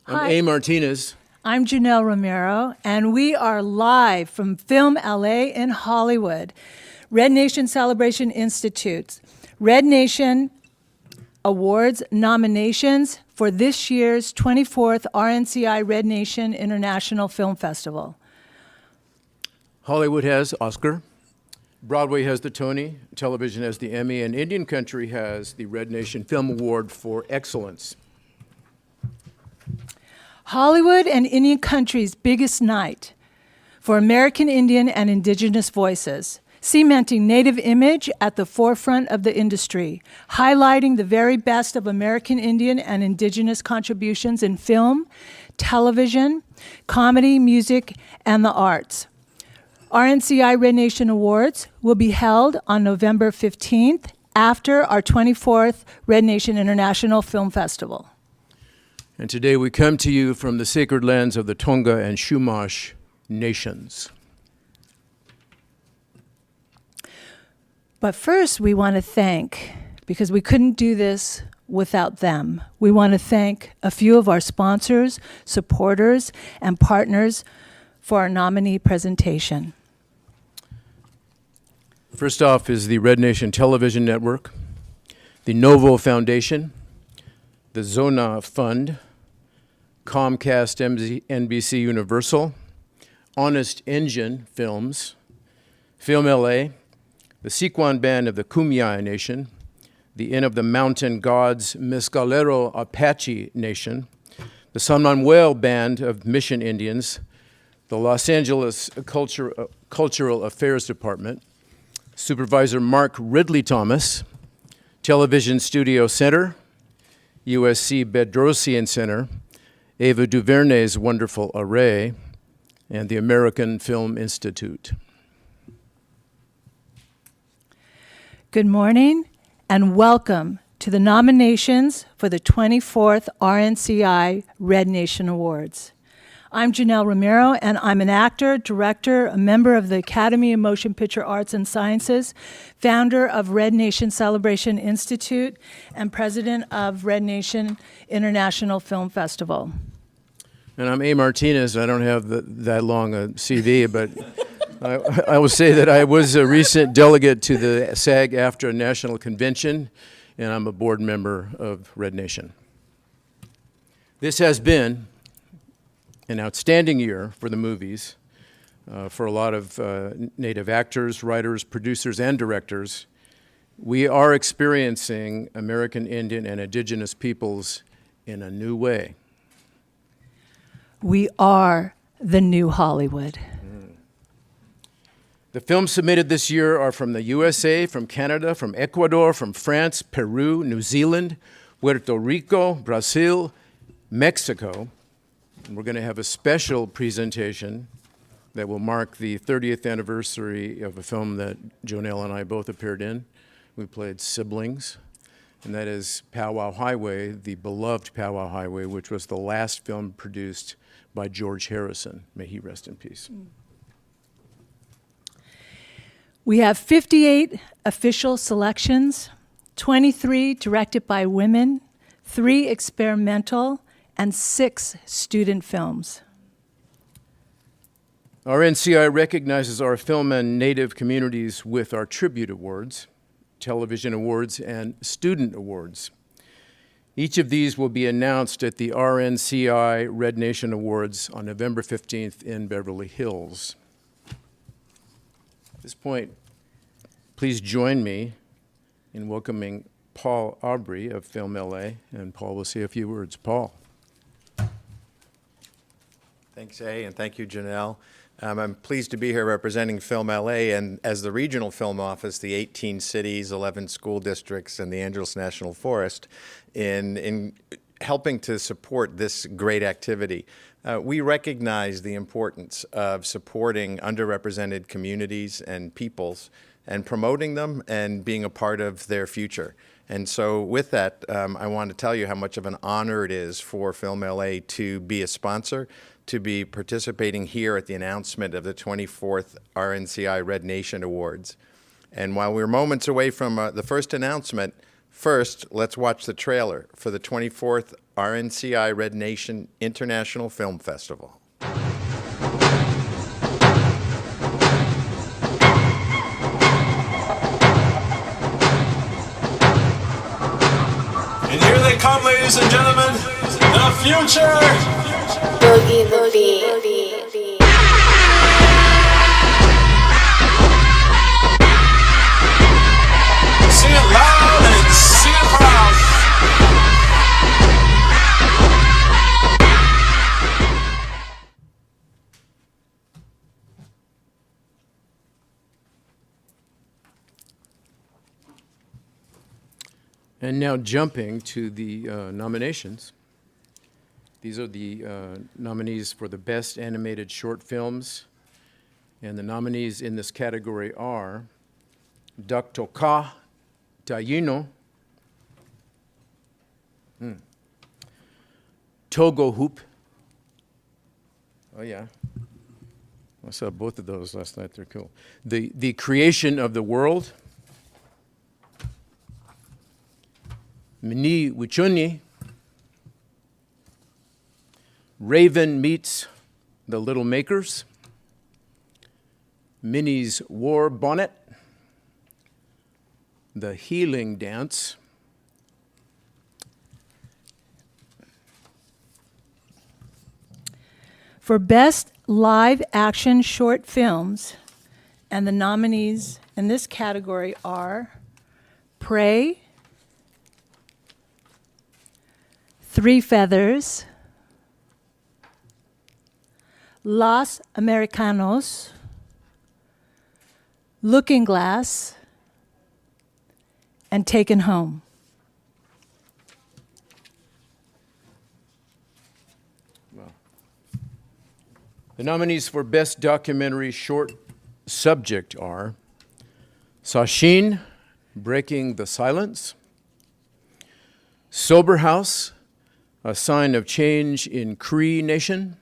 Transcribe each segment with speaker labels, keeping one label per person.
Speaker 1: I'm
Speaker 2: Hi.
Speaker 1: A. Martinez.
Speaker 2: I'm Janelle Romero, and we are live from Film LA in Hollywood. Red Nation Celebration Institute's Red Nation Awards nominations for this year's 24th RNCI Red Nation International Film Festival.
Speaker 1: Hollywood has Oscar. Broadway has the Tony. Television has the Emmy. And Indian Country has the Red Nation Film Award for Excellence.
Speaker 2: Hollywood and Indian Country's biggest night for American Indian and Indigenous voices, cementing Native image at the forefront of the industry, highlighting the very best of American Indian and Indigenous contributions in film, television, comedy, music, and the arts. RNCI Red Nation Awards will be held on November 15th after our 24th Red Nation International Film Festival.
Speaker 1: And today we come to you from the sacred lands of the Tonga and Chumash nations.
Speaker 2: But first, we want to thank, because we couldn't do this without them, we want to thank a few of our sponsors, supporters, and partners for our nominee presentation.
Speaker 1: First off is the Red Nation Television Network, the Novo Foundation, the Zona Fund, Comcast NBC Universal, Honest Engine Films, Film LA, the Siquan Band of the Kumeyaay Nation, the Inn of the Mountain Gods Mescalero Apache Nation, the San Manuel Band of Mission Indians, the Los Angeles Cultural Affairs Department, Supervisor Mark Ridley Thomas, Television Studio Center, USC Bedrosian Center, Ava DuVernay's Wonderful Array, and the American Film Institute.
Speaker 2: Good morning and welcome to the nominations for the 24th RNCI Red Nation Awards. I'm Janelle Romero, and I'm an actor, director, a member of the Academy of Motion Picture Arts and Sciences, founder of Red Nation Celebration Institute, and president of Red Nation International Film Festival.
Speaker 1: And I'm A. Martinez. I don't have that long a CV, but I will say that I was a recent delegate to the SAG-AFTRA National Convention, and I'm a board member of Red Nation. This has been an outstanding year for the movies, for a lot of Native actors, writers, producers, and directors. We are experiencing American Indian and Indigenous peoples in a new way.
Speaker 2: We are the new Hollywood.
Speaker 1: The films submitted this year are from the USA, from Canada, from Ecuador, from France, Peru, New Zealand, Puerto Rico, Brazil, Mexico. And we're going to have a special presentation that will mark the 30th anniversary of a film that Jonelle and I both appeared in. We played Siblings, and that is Powwow Highway, the beloved Powwow Highway, which was the last film produced by George Harrison. May he rest in peace.
Speaker 2: We have 58 official selections, 23 directed by women, 3 experimental, and 6 student films.
Speaker 1: RNCI recognizes our film and Native communities with our tribute awards, television awards, and student awards. Each of these will be announced at the RNCI Red Nation Awards on November 15th in Beverly Hills. At this point, please join me in welcoming Paul Aubrey of Film LA, and Paul will say a few words. Paul.
Speaker 3: Thanks, A, and thank you, Janelle. I'm pleased to be here representing Film LA, and as the regional film office, the 18 cities, 11 school districts, and the Angeles National Forest in helping to support this great activity. We recognize the importance of supporting underrepresented communities and peoples and promoting them and being a part of their future. And so with that, I want to tell you how much of an honor it is for Film LA to be a sponsor, to be participating here at the announcement of the 24th RNCI Red Nation Awards. And while we're moments away from the first announcement, First, let's watch the trailer for the 24th RNCI Red Nation International Film Festival.
Speaker 4: And here they come, ladies and gentlemen, the future!
Speaker 5: Boogie the Beat.
Speaker 4: Sing it loud and sing it proud.
Speaker 1: And now jumping to the nominations. These are the nominees for the Best Animated Short Films. And the nominees in this category are Tatanka, Taino, Togo Hoop. Oh yeah, I saw both of those last night. They're cool. The Creation of the World. Minnie Wichuni. Raven Meets the Little Makers. Minnie's War Bonnet. The Healing Dance.
Speaker 2: For Best Live Action Short Films, and the nominees in this category are Prey, Three Feathers, Los Americanos, Looking Glass, and Taken Home.
Speaker 1: The nominees for Best Documentary Short Subject are Sacheen, Breaking the Silence, Sober House, A Sign of Change in Cree Nation,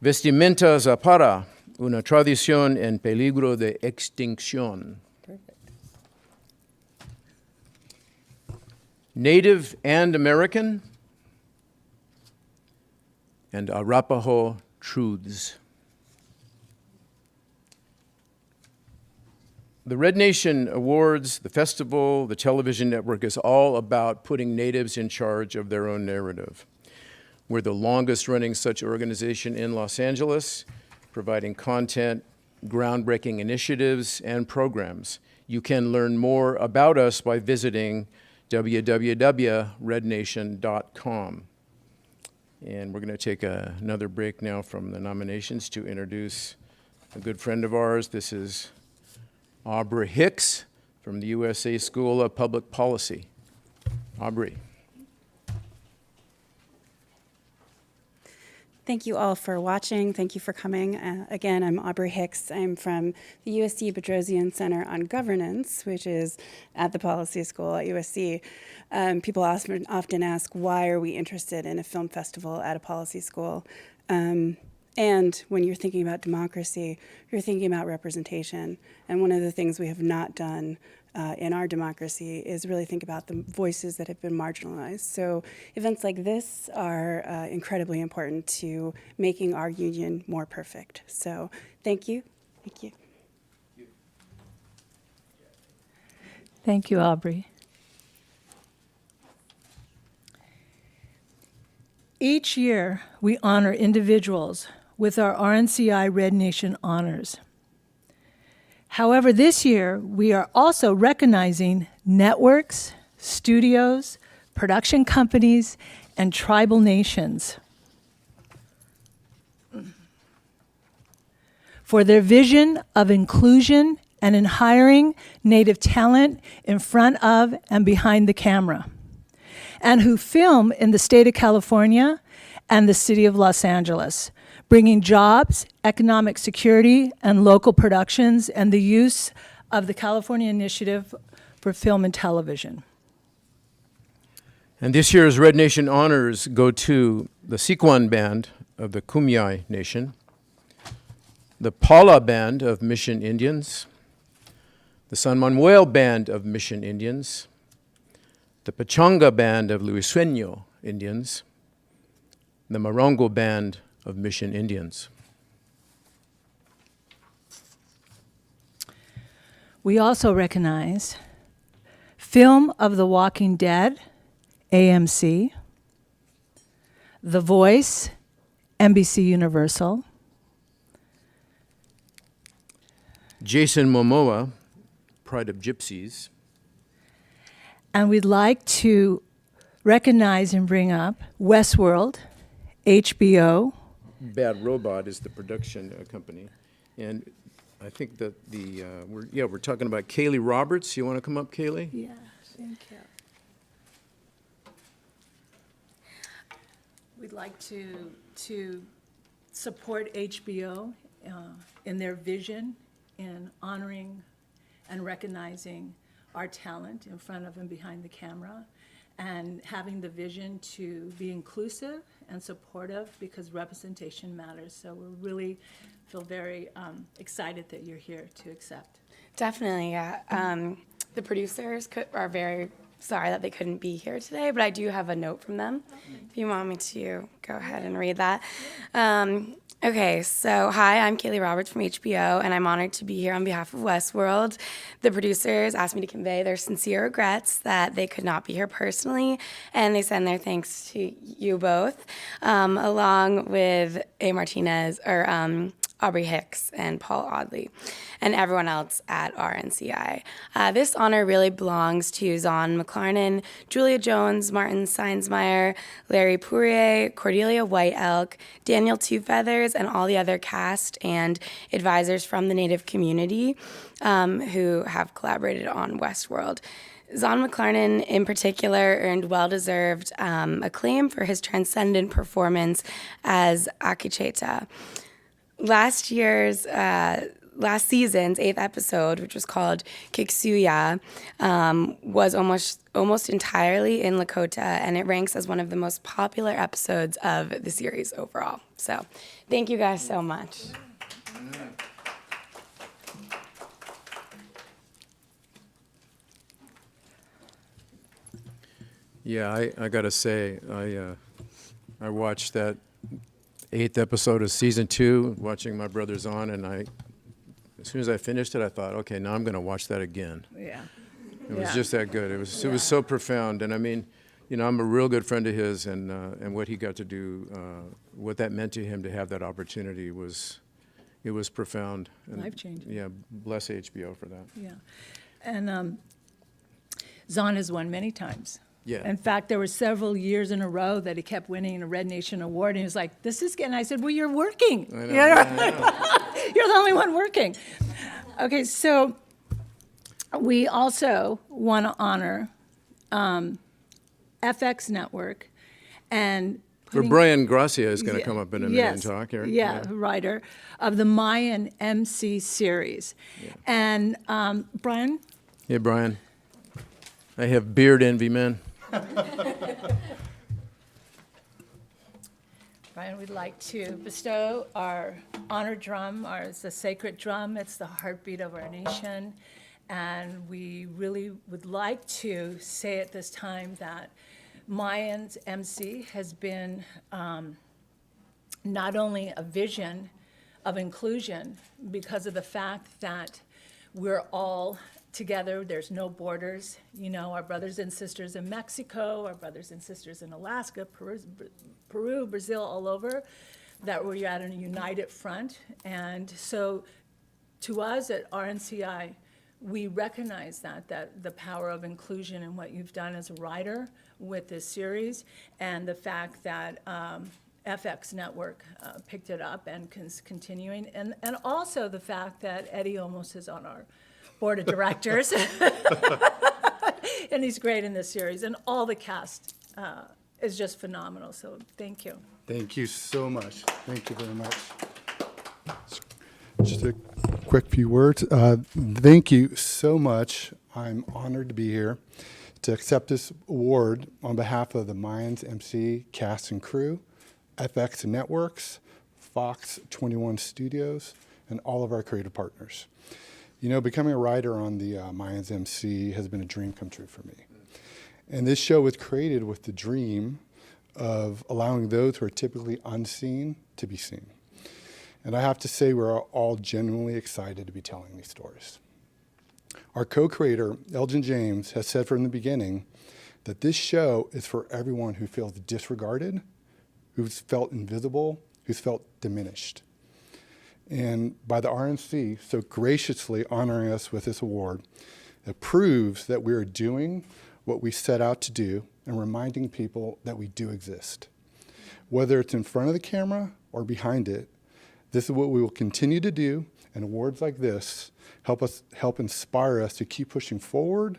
Speaker 1: Vestimenta Zapata, Una Tradición en Peligro de Extinción. Native and American, and Arapaho Truths. The Red Nation Awards, the festival, the television network is all about putting natives in charge of their own narrative. We're the longest running such organization in Los Angeles, providing content, groundbreaking initiatives, and programs. You can learn more about us by visiting www.rednation.com. And we're going to take another break now from the nominations to introduce a good friend of ours. This is Aubrey Hicks from the USA School of Public Policy. Aubrey.
Speaker 6: Thank you all for watching. Thank you for coming. Again, I'm Aubrey Hicks. I'm from the USC Bedrosian Center on Governance, which is at the Policy School at USC. People often ask, why are we interested in a film festival at a policy school? And when you're thinking about democracy, you're thinking about representation. And one of the things we have not done in our democracy is really think about the voices that have been marginalized. So events like this are incredibly important to making our union more perfect. So thank you. Thank you.
Speaker 2: Thank you, Aubrey. Each year, we honor individuals with our RNCI Red Nation honors. However, this year, we are also recognizing networks, studios, production companies, and tribal nations for their vision of inclusion and in hiring Native talent in front of and behind the camera, and who film in the state of California and the city of Los Angeles, bringing jobs, economic security, and local productions, and the use of the California Initiative for Film and Television.
Speaker 1: And this year's Red Nation honors go to the Siquan Band of the Kumeyaay Nation, the Paula Band of Mission Indians, the San Manuel Band of Mission Indians, the Pachanga Band of Luiseno Indians, the Morongo Band of Mission Indians.
Speaker 2: We also recognize Film of the Walking Dead, AMC, The Voice, NBC Universal,
Speaker 1: Jason Momoa, Pride of Gypsies,
Speaker 2: and we'd like to recognize and bring up Westworld, HBO,
Speaker 1: Bad Robot is the production company, and I think that we're talking about Kaylee Roberts. You want to come up, Kaylee?
Speaker 2: Yeah, thank you. We'd like to support HBO in their vision in honoring and recognizing our talent in front of and behind the camera, and having the vision to be inclusive and supportive, because representation matters. So we really feel very excited that you're here to accept.
Speaker 6: Definitely, yeah. The producers are very sorry that they couldn't be here today, but I do have a note from them. If you want me to go ahead and read that. Okay, so hi, I'm Kaylee Roberts from HBO, and I'm honored to be here on behalf of Westworld. The producers asked me to convey their sincere regrets that they could not be here personally, and they send their thanks to you both, along with A. Martinez, or Aubrey Hicks and Paul Audley, and everyone else at RNCI. This honor really belongs to Zahn McLarnon, Julia Jones, Martin Seinsmeyer, Larry Poirier, Cordelia White Elk, Daniel Two Feathers, and all the other cast and advisors from the Native community who have collaborated on Westworld. Zahn McLarnon, in particular, earned well-deserved acclaim for his transcendent performance as Akicheta. Last season's 8th episode, which was called Kiksuya, was almost entirely in Lakota, and it ranks as one of the most popular episodes of the series overall. So, thank you guys so much.
Speaker 1: Yeah, I gotta say, I watched that 8th episode of season 2, watching my brothers on, and as soon as I finished it, I thought, okay, now I'm gonna watch that again.
Speaker 2: Yeah.
Speaker 1: It was just that good. It was so profound, and I mean, you know, I'm a real good friend of his, and what he got to do, what that meant to him to have that opportunity was profound. And,
Speaker 2: Life-changing.
Speaker 1: Yeah, bless HBO for that.
Speaker 2: Yeah. And Zahn has won many times.
Speaker 1: Yeah.
Speaker 2: In fact, there were several years in a row that he kept winning a Red Nation award, and he was like, this is getting, I said, well, you're working.
Speaker 1: I know. I know.
Speaker 2: You're the only one working. Okay, so we also want to honor FX Network and
Speaker 1: Brian Gracia is going to come up in a minute and talk here.
Speaker 2: Yeah, writer of the Mayan MC series. Yeah. And Brian?
Speaker 1: Hey, Brian. I have beard envy, man.
Speaker 2: Brian, we'd like to bestow our honor drum. It's a sacred drum. It's the heartbeat of our nation. And we really would like to say at this time that Mayans MC has been not only a vision of inclusion because of the fact that we're all together, there's no borders. You know, our brothers and sisters in Mexico, our brothers and sisters in Alaska, Peru, Brazil, all over, that we're at a united front. And so to us at RNCI, we recognize that the power of inclusion and what you've done as a writer with this series, and the fact that FX Network picked it up and continuing, and also the fact that Eddie almost is on our board of directors, and he's great in this series, and all the cast is just phenomenal. So thank you.
Speaker 7: Thank you so much. Thank you very much. Just a quick few words. Thank you so much. I'm honored to be here to accept this award on behalf of the Mayans MC cast and crew, FX Networks, Fox 21 Studios, and all of our creative partners. You know, becoming a writer on the Mayans MC has been a dream come true for me. And this show was created with the dream of allowing those who are typically unseen to be seen. And I have to say, we're all genuinely excited to be telling these stories. Our co-creator, Elgin James, has said from the beginning that this show is for everyone who feels disregarded, who's felt invisible, who's felt diminished. And by the RNC so graciously honoring us with this award, it proves that we are doing what we set out to do and reminding people that we do exist. Whether it's in front of the camera or behind it, this is what we will continue to do, and awards like this help inspire us to keep pushing forward,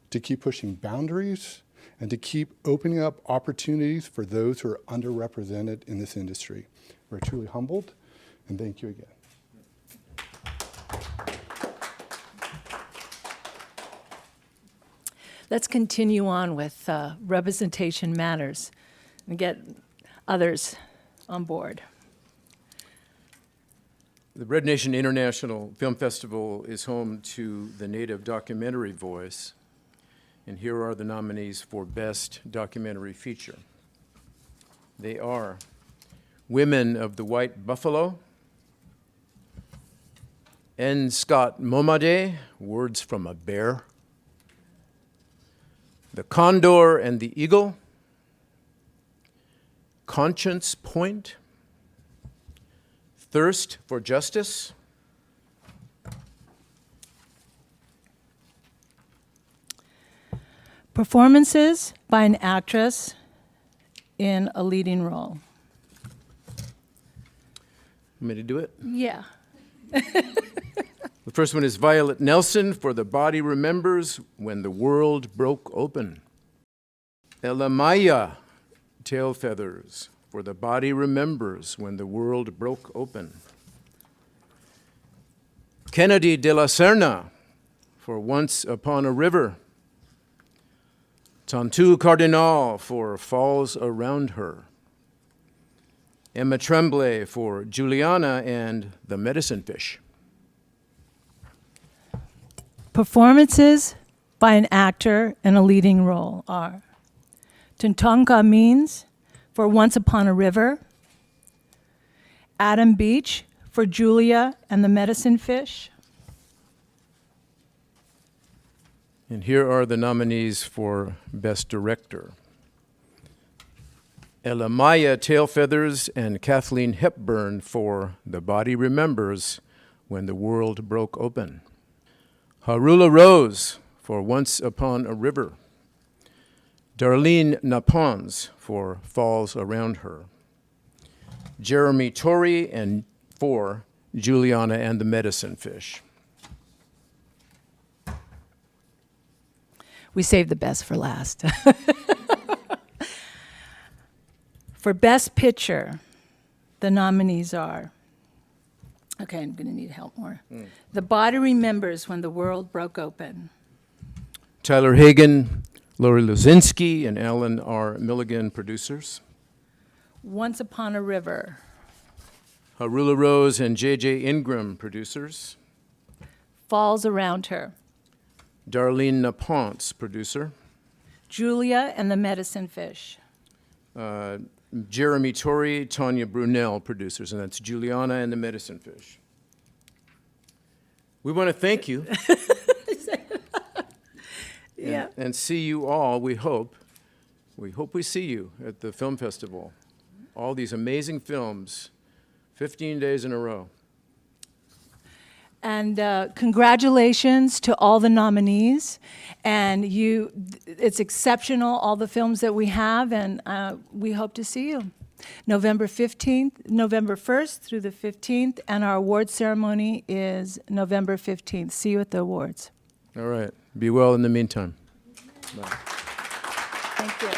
Speaker 7: to keep pushing boundaries, and to keep opening up opportunities for those who are underrepresented in this industry. We're truly humbled, and thank you again.
Speaker 2: Let's continue on with Representation Matters and get others on board.
Speaker 1: The Red Nation International Film Festival is home to the Native Documentary Voice, and here are the nominees for Best Documentary Feature. They are Women of the White Buffalo, N. Scott Momade, Words from a Bear, The Condor and the Eagle, Conscience Point, Thirst for Justice,
Speaker 2: Performances by an actress in a leading role.
Speaker 1: Want me to do it?
Speaker 2: Yeah.
Speaker 1: The first one is Violet Nelson for The Body Remembers When the World Broke Open. Elamaya Tail Feathers for The Body Remembers When the World Broke Open. Kenadi Delacerna for Once Upon a River. Tantu Cardinal for Falls Around Her. Emma Tremblay for Juliana and The Medicine Fish.
Speaker 2: Performances by an actor in a leading role are Tatanka Means for Once Upon a River, Adam Beach for Julia and the Medicine Fish,
Speaker 1: And here are the nominees for Best Director. Elamaya Tailfeathers and Kathleen Hepburn for The Body Remembers When the World Broke Open. Haroula Rose for Once Upon a River. Darlene Napons for Falls Around Her. Jeremy Torrie and for Juliana and the Medicine Fish.
Speaker 2: we saved the best for last. For Best Picture, the nominees are, okay, I'm going to need help more. The Body Remembers When the World Broke Open.
Speaker 1: Tyler Hagen, Lori Luzinski, and Alan R. Milligan, producers.
Speaker 2: Once Upon a River.
Speaker 1: Haroula Rose and J.J. Ingram, producers.
Speaker 2: Falls Around Her.
Speaker 1: Darlene Naponce, producer.
Speaker 2: Julia and the Medicine Fish.
Speaker 1: Jeremy Torrie, Tanya Brunel, producers, and that's Juliana and the Medicine Fish. We want to thank you.
Speaker 2: Yeah.
Speaker 1: And see you all, we hope. We hope we see you at the film festival. All these amazing films, 15 days in a row.
Speaker 2: And congratulations to all the nominees. And it's exceptional, all the films that we have, and we hope to see you. November 1st through the 15th, and our award ceremony is November 15th. See you at the awards.
Speaker 1: All right. Be well in the meantime. Bye.
Speaker 2: Thank you.